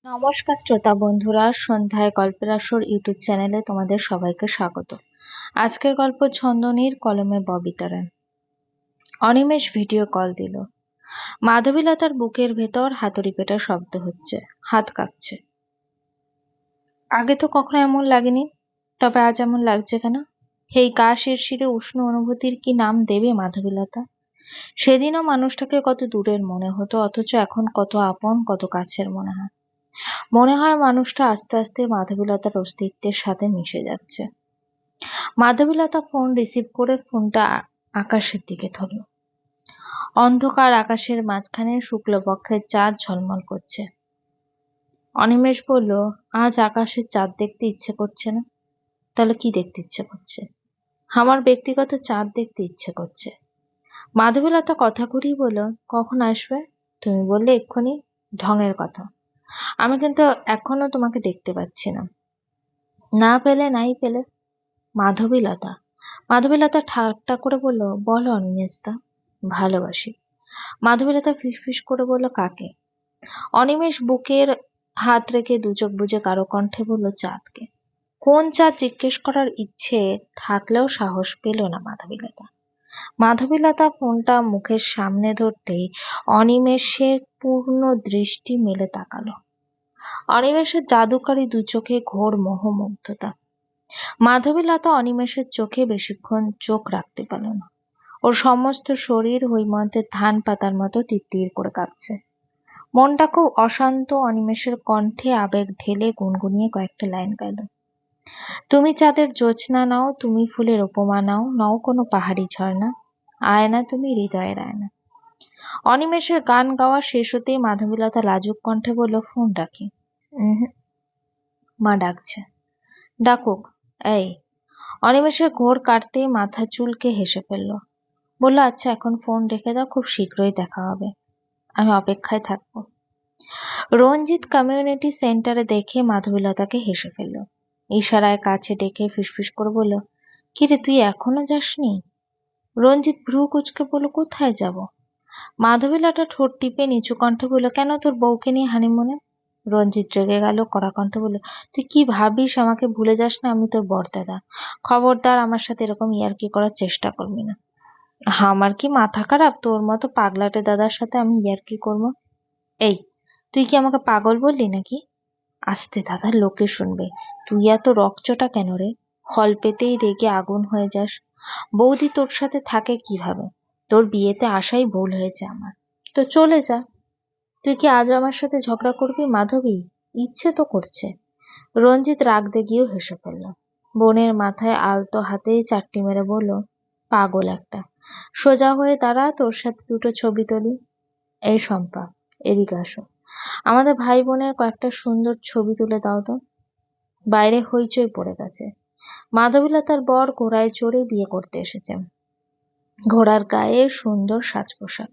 নমস্কার শ্রোতা বন্ধুরা, সন্ধ্যায় গল্পের আসর ইউটিউব চ্যানেলে তোমাদের সবাইকে স্বাগত। আজকের গল্প ছন্দনীর কলমে ববিতারান। অনিমেষ ভিডিও কল দিল। মাধবীলতার বুকের ভেতর হাতুড়ি পেটার শব্দ হচ্ছে, হাত কাঁপছে। আগে তো কখনো এমন লাগেনি, তবে আজ এমন লাগছে কেন? এই গা শিরশিরে উষ্ণ অনুভূতির কি নাম দেবে মাধবীলতা? সেদিনও মানুষটাকে কত দূরের মনে হতো, অথচ এখন কত আপন, কত কাছের মনে হয়। মনে হয় মানুষটা আস্তে আস্তে মাধবীলতার অস্তিত্বের সাথে মিশে যাচ্ছে। মাধবীলতা ফোন রিসিভ করে ফোনটা আকাশের দিকে ধরল। অন্ধকার আকাশের মাঝখানে শুক্লপক্ষের চাঁদ ঝলমল করছে। অনিমেষ বলল, আজ আকাশের চাঁদ দেখতে ইচ্ছে করছে না? তাহলে কি দেখতে ইচ্ছে করছে? আমার ব্যক্তিগত চাঁদ দেখতে ইচ্ছে করছে। মাধবীলতা কথা ঘুরিয়ে বলল, কখন আসবে? তুমি বললে এক্ষুনি। ঢঙের কথা। আমি কিন্তু এখনো তোমাকে দেখতে পাচ্ছি না। না পেলে নাই পেলে। মাধবীলতা মাধবীলতা ঠাট্টা করে বলল, বলো অনিমেষদা, ভালোবাসি। মাধবীলতা ফিসফিস করে বলল, কাকে? অনিমেষ বুকের হাত রেখে দু চোখ বুজে কারো কণ্ঠে বলল, চাঁদকে। কোন চাঁদ জিজ্ঞেস করার ইচ্ছে থাকলেও সাহস পেল না মাধবীলতা। মাধবীলতা ফোনটা মুখের সামনে ধরতেই অনিমেষের পূর্ণ দৃষ্টি মেলে তাকালো। অনিমেষের জাদুকারী দু চোখে ঘোর মোহমুগ্ধতা। মাধবীলতা অনিমেষের চোখে বেশিক্ষণ চোখ রাখতে পারল না। ওর সমস্ত শরীর হৈমন্তের ধান পাতার মতো তিত্তির করে কাঁপছে। মনটা খুব অশান্ত। অনিমেষের কণ্ঠে আবেগ ঢেলে গুনগুনিয়ে কয়েকটা লাইন গাইল। তুমি চাঁদের জ্যোৎস্না নাও, তুমি ফুলের উপমা নাও, নও কোনো পাহাড়ি ঝর্ণা, আয়না তুমি হৃদয়ের আয়না। অনিমেষের গান গাওয়া শেষ হতেই মাধবীলতা লাজুক কণ্ঠে বলল, ফোন রাখি। মা ডাকছে। ডাকুক। এই। অনিমেষের ঘোর কাটতেই মাথা চুলকে হেসে ফেলল। বলল, আচ্ছা এখন ফোন রেখে দাও, খুব শীঘ্রই দেখা হবে। আমি অপেক্ষায় থাকবো। রঞ্জিত কমিউনিটি সেন্টারে দেখে মাধবীলতাকে হেসে ফেলল। ইশারায় কাছে ডেকে ফিসফিস করে বলল, কিরে তুই এখনো যাসনি? রঞ্জিত ভ্রু কুচকে বলল, কোথায় যাব? মাধবীলতা ঠোঁট টিপে নিচু কণ্ঠে বলল, কেন তোর বউকে নিয়ে হানিমুনে? রঞ্জিত রেগে গেল, কড়া কণ্ঠে বলল, তুই কি ভাবিস আমাকে ভুলে যাস না? আমি তোর বড়দাদা। খবরদার আমার সাথে এরকম ইয়ার্কি করার চেষ্টা করবি না। আমার কি মাথা খারাপ? তোর মতো পাগলাটে দাদার সাথে আমি ইয়ার্কি করবো? এই, তুই কি আমাকে পাগল বললি নাকি? আস্তে দাদা, লোকে শুনবে। তুই এত রকচটা কেন রে? ফল পেতেই রেগে আগুন হয়ে যাস। বৌদি তোর সাথে থাকে কিভাবে? তোর বিয়েতে আসাই ভুল হয়েছে আমার। তো চলে যা। তুই কি আজও আমার সাথে ঝগড়া করবি মাধবী? ইচ্ছে তো করছে। রঞ্জিত রাগ দেগিয়েও হেসে ফেলল। বোনের মাথায় আলতো হাতে চারটি মেরে বলল, পাগল একটা। সোজা হয়ে দাঁড়া, তোর সাথে দুটো ছবি তুলি। এই শম্পা, এদিকে আসো। আমাদের ভাই বোনের কয়েকটা সুন্দর ছবি তুলে দাও তো। বাইরে হইচই পড়ে গেছে। মাধবীলতার বর ঘোড়ায় চড়ে বিয়ে করতে এসেছে। ঘোড়ার গায়ে সুন্দর সাজ পোশাক,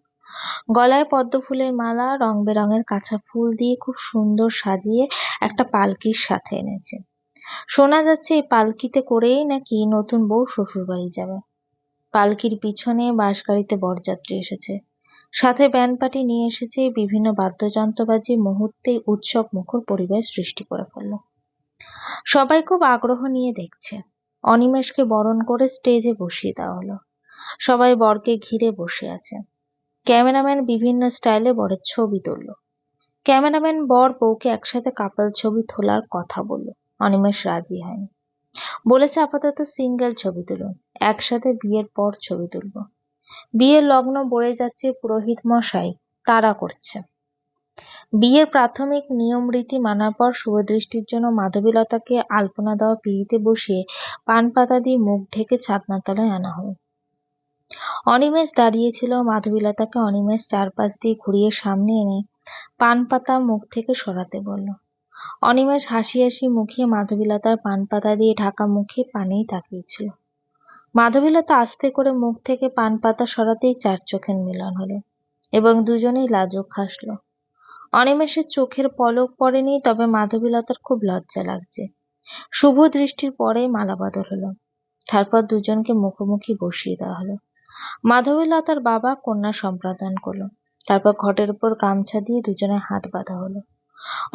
গলায় পদ্ম ফুলের মালা, রং বেরঙের কাঁচা ফুল দিয়ে খুব সুন্দর সাজিয়ে একটা পালকির সাথে এনেছে। শোনা যাচ্ছে এই পালকিতে করেই নাকি নতুন বউ শ্বশুর বাড়ি যাবে। পালকির পিছনে বাঁশগাড়িতে বরযাত্রী এসেছে, সাথে ব্যান্ড পার্টি নিয়ে এসেছে। বিভিন্ন বাদ্যযন্ত্র বাজি মুহূর্তেই উৎসব মুখর পরিবেশ সৃষ্টি করে ফেলল। সবাই খুব আগ্রহ নিয়ে দেখছে। অনিমেষকে বরণ করে স্টেজে বসিয়ে দেওয়া হলো। সবাই বরকে ঘিরে বসে আছে। ক্যামেরাম্যান বিভিন্ন স্টাইলে বরের ছবি তুলল। ক্যামেরাম্যান বর বউকে একসাথে কাপল ছবি তোলার কথা বলল। অনিমেষ রাজি হয়নি। বলেছে, আপাতত সিঙ্গেল ছবি তুলুন, একসাথে বিয়ের পর ছবি তুলব। বিয়ের লগ্ন বলে যাচ্ছে, পুরোহিত মশাই তাড়া করছে। বিয়ের প্রাথমিক নিয়ম রীতি মানার পর শুভদৃষ্টির জন্য মাধবীলতাকে আলপনা দেওয়া পিঁড়িতে বসিয়ে পান পাতা দিয়ে মুখ ঢেকে ছাদনার তলায় আনা হবে। অনিমেষ দাঁড়িয়েছিল। মাধবীলতাকে অনিমেষ চারপাশ দিয়ে ঘুরিয়ে সামনে এনে পান পাতা মুখ থেকে সরাতে বলল। অনিমেষ হাসি হাসি মুখে মাধবীলতার পান পাতা দিয়ে ঢাকা মুখে পানেই তাকিয়েছিল। মাধবীলতা আস্তে করে মুখ থেকে পান পাতা সরাতেই চার চোখের মিলন হলো এবং দুজনেই লাজুক হাসল। অনিমেষের চোখের পলক পড়েনি, তবে মাধবীলতার খুব লজ্জা লাগছে। শুভ দৃষ্টির পরেই মালা বদল হলো। তারপর দুজনকে মুখোমুখি বসিয়ে দেওয়া হলো। মাধবীলতার বাবা কন্যা সম্প্রদান করলো। তারপর ঘটের উপর গামছা দিয়ে দুজনে হাত বাঁধা হলো।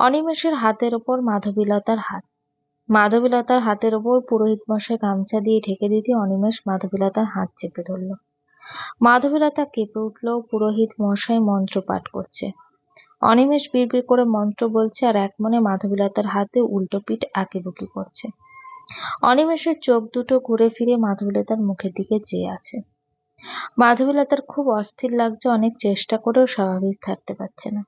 অনিমেষের হাতের ওপর মাধবীলতার হাত। মাধবীলতার হাতের ওপর পুরোহিত মশাই গামছা দিয়ে ঢেকে দিতে অনিমেষ মাধবীলতার হাত চেপে ধরল। মাধবীলতা কেঁপে উঠল। পুরোহিত মশাই মন্ত্র পাঠ করছে। অনিমেষ বিড়বিড় করে মন্ত্র বলছে আর এক মনে মাধবীলতার হাতে উল্টো পিঠ আঁকিবুকি করছে। অনিমেষের চোখ দুটো ঘুরে ফিরে মাধবীলতার মুখের দিকে চেয়ে আছে। মাধবীলতার খুব অস্থির লাগছে, অনেক চেষ্টা করেও স্বাভাবিক থাকতে পারছে না।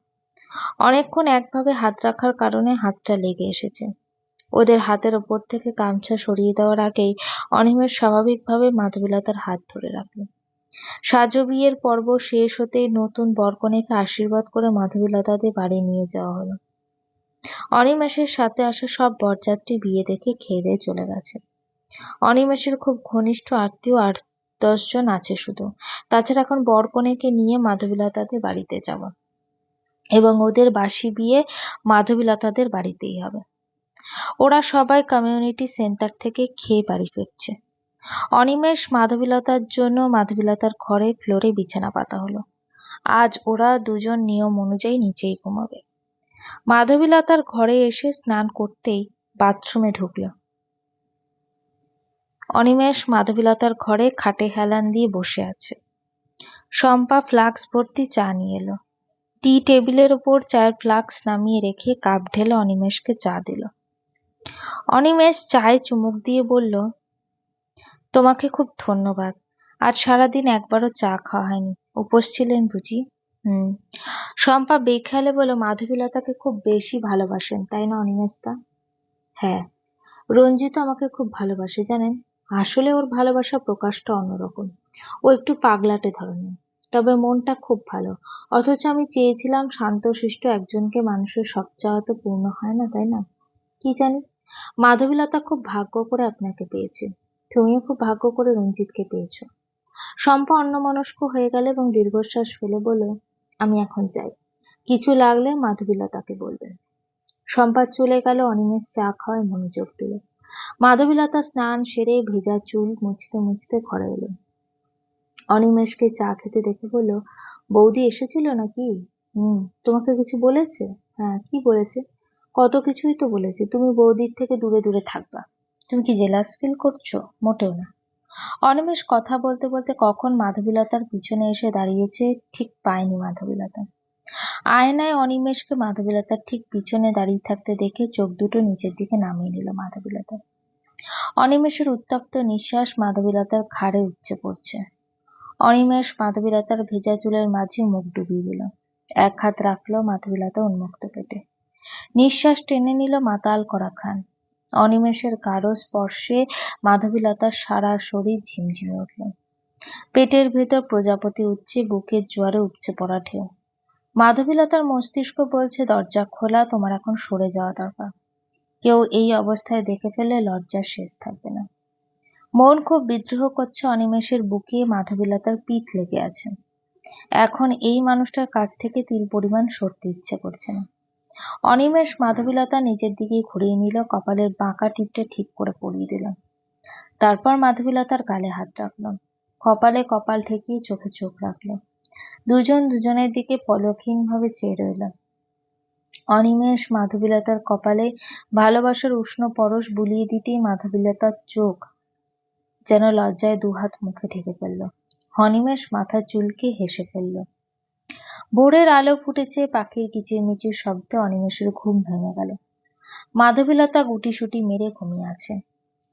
অনেকক্ষণ একভাবে হাত রাখার কারণে হাতটা লেগে এসেছে। ওদের হাতের ওপর থেকে গামছা সরিয়ে দেওয়ার আগেই অনিমেষ স্বাভাবিকভাবে মাধবীলতার হাত ধরে রাখল। সাজো বিয়ের পর্ব শেষ হতেই নতুন বরকনেকে আশীর্বাদ করে মাধবীলতাদের বাড়ি নিয়ে যাওয়া হলো। অনিমেষের সাথে আসা সব বরযাত্রী বিয়ে দেখে খেয়ে দিয়ে চলে গেছে। অনিমেষের খুব ঘনিষ্ঠ আত্মীয় 8-10 জন আছে শুধু। তাছাড়া এখন বরকনেকে নিয়ে মাধবীলতাদের বাড়িতে যাব এবং ওদের বাসি বিয়ে মাধবীলতাদের বাড়িতেই হবে। ওরা সবাই কমিউনিটি সেন্টার থেকে খেয়ে বাড়ি ফিরছে। অনিমেষ মাধবীলতার জন্য মাধবীলতার ঘরে ফ্লোরে বিছানা পাতা হলো। আজ ওরা দুজন নিয়ম অনুযায়ী নিচেই ঘুমাবে। মাধবীলতার ঘরে এসে স্নান করতেই বাথরুমে ঢুকল। অনিমেষ মাধবীলতার ঘরে খাটে হেলান দিয়ে বসে আছে। শম্পা ফ্লাক্স ভর্তি চা নিয়ে এলো। টি টেবিলের ওপর চায়ের ফ্লাক্স নামিয়ে রেখে কাপ ঢেলে অনিমেষকে চা দিল। অনিমেষ চায়ে চুমুক দিয়ে বলল, তোমাকে খুব ধন্যবাদ। আজ সারাদিন একবারও চা খাওয়া হয়নি। উপোস ছিলেন বুঝি? হুম। শম্পা বেখেয়ালে বলল, মাধবীলতাকে খুব বেশি ভালোবাসেন তাই না অনিমেষদা? হ্যাঁ, রঞ্জিত আমাকে খুব ভালোবাসে জানেন। আসলে ওর ভালোবাসা প্রকাশটা অন্যরকম। ও একটু পাগলাটে ধরনের, তবে মনটা খুব ভালো। অথচ আমি চেয়েছিলাম শান্তশিষ্ট একজনকে মানুষের সব চাওয়া তো পূর্ণ হয় না, তাই না? কি জানি, মাধবীলতা খুব ভাগ্য করে আপনাকে পেয়েছে। তুমিও খুব ভাগ্য করে রঞ্জিতকে পেয়েছো। শম্পা অন্যমনস্ক হয়ে গেল এবং দীর্ঘশ্বাস ফেলে বলল, আমি এখন যাই। কিছু লাগলে মাধবীলতাকে বলবেন। শম্পা চলে গেল। অনিমেষ চা খাওয়ায় মনোযোগ দিল। মাধবীলতা স্নান সেরে ভেজা চুল মুছতে মুছতে ঘরে এলো। অনিমেষকে চা খেতে দেখে বলল, বৌদি এসেছিল নাকি? তোমাকে কিছু বলেছে? হ্যাঁ, কি বলেছে? কত কিছুই তো বলেছে। তুমি বৌদির থেকে দূরে দূরে থাকবা। তুমি কি জেলাস ফিল করছো? মোটেও না। অনিমেষ কথা বলতে বলতে কখন মাধবীলতার পিছনে এসে দাঁড়িয়েছে ঠিক পায়নি মাধবীলতা। আয়নায় অনিমেষকে মাধবীলতার ঠিক পিছনে দাঁড়িয়ে থাকতে দেখে চোখ দুটো নিচের দিকে নামিয়ে নিল মাধবীলতা। অনিমেষের উত্তপ্ত নিঃশ্বাস মাধবীলতার ঘাড়ে উপচে পড়ছে। অনিমেষ মাধবীলতার ভেজা চুলের মাঝে মুখ ডুবিয়ে দিল। এক হাত রাখলো মাধবীলতা উন্মুক্ত পেটে। নিঃশ্বাস টেনে নিল মাতাল করা ঘ্রাণ। অনিমেষের গাঢ় স্পর্শে মাধবীলতার সারা শরীর ঝিমঝিমে উঠল। পেটের ভেতর প্রজাপতি উঠছে, বুকের জোয়ারে উপচে পড়া ঢেউ। মাধবীলতার মস্তিষ্ক বলছে, দরজা খোলা, তোমার এখন সরে যাওয়া দরকার। কেউ এই অবস্থায় দেখে ফেললে লজ্জার শেষ থাকবে না। মন খুব বিদ্রোহ করছে। অনিমেষের বুকে মাধবীলতার পিঠ লেগে আছে। এখন এই মানুষটার কাছ থেকে তিল পরিমাণ সরতে ইচ্ছে করছে না। অনিমেষ মাধবীলতা নিজের দিকে ঘুরিয়ে নিল, কপালের বাঁকা টিপটা ঠিক করে পরিয়ে দিল। তারপর মাধবীলতার গালে হাত রাখল, কপালে কপাল ঠেকিয়ে চোখে চোখ রাখল। দুজন দুজনের দিকে পলকহীনভাবে চেয়ে রইল। অনিমেষ মাধবীলতার কপালে ভালোবাসার উষ্ণ পরশ বুলিয়ে দিতেই মাধবীলতার চোখ যেন লজ্জায় দুহাত মুখে ঢেকে ফেলল। অনিমেষ মাথা চুলকে হেসে ফেলল। ভোরের আলো ফুটেছে, পাখির কিচিরমিচির শব্দে অনিমেষের ঘুম ভেঙে গেল। মাধবীলতা গুটিসুটি মেরে ঘুমিয়ে আছে।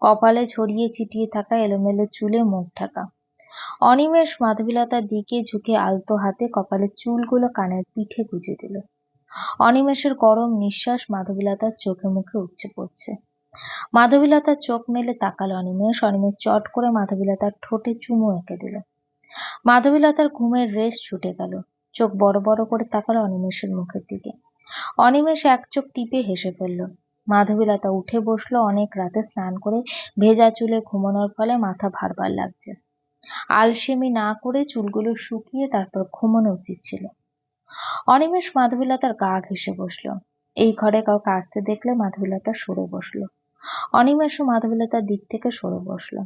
কপালে ছড়িয়ে ছিটিয়ে থাকা এলোমেলো চুলে মুখ ঢাকা। অনিমেষ মাধবীলতার দিকে ঝুঁকে আলতো হাতে কপালের চুলগুলো কানের পিঠে গুজে দিল। অনিমেষের গরম নিঃশ্বাস মাধবীলতার চোখে মুখে উপচে পড়ছে। মাধবীলতার চোখ মেলে তাকালো অনিমেষ। অনিমেষ চট করে মাধবীলতার ঠোঁটে চুমু এঁকে দিল। মাধবীলতার ঘুমের রেশ ছুটে গেল। চোখ বড় বড় করে তাকালো অনিমেষের মুখের দিকে। অনিমেষ এক চোখ টিপে হেসে ফেলল। মাধবীলতা উঠে বসলো। অনেক রাতে স্নান করে ভেজা চুলে ঘুমানোর ফলে মাথা ভারবার লাগছে। আলসেমি না করে চুলগুলো শুকিয়ে তারপর ঘুমানো উচিত ছিল। অনিমেষ মাধবীলতার গা ঘেঁষে বসলো। এই ঘরে কাউকে আসতে দেখলে মাধবীলতা সরে বসলো। অনিমেষও মাধবীলতার দিক থেকে সরে বসলো।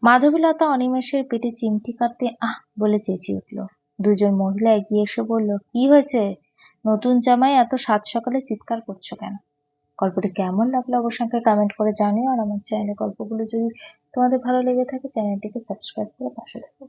মাধবীলতা অনিমেষের পেটে চিমটি কাটতে আহ বলে চেঁচিয়ে উঠল। দুজন মহিলা এগিয়ে এসে বলল, কি হয়েছে? নতুন জামাই এত সাত সকালে চিৎকার করছো কেন? গল্পটি কেমন লাগলো অবশ্যই আমাকে কমেন্ট করে জানিও, আর আমার চ্যানেলের গল্পগুলো যদি তোমাদের ভালো লেগে থাকে চ্যানেলটিকে সাবস্ক্রাইব করে পাশে থেকো।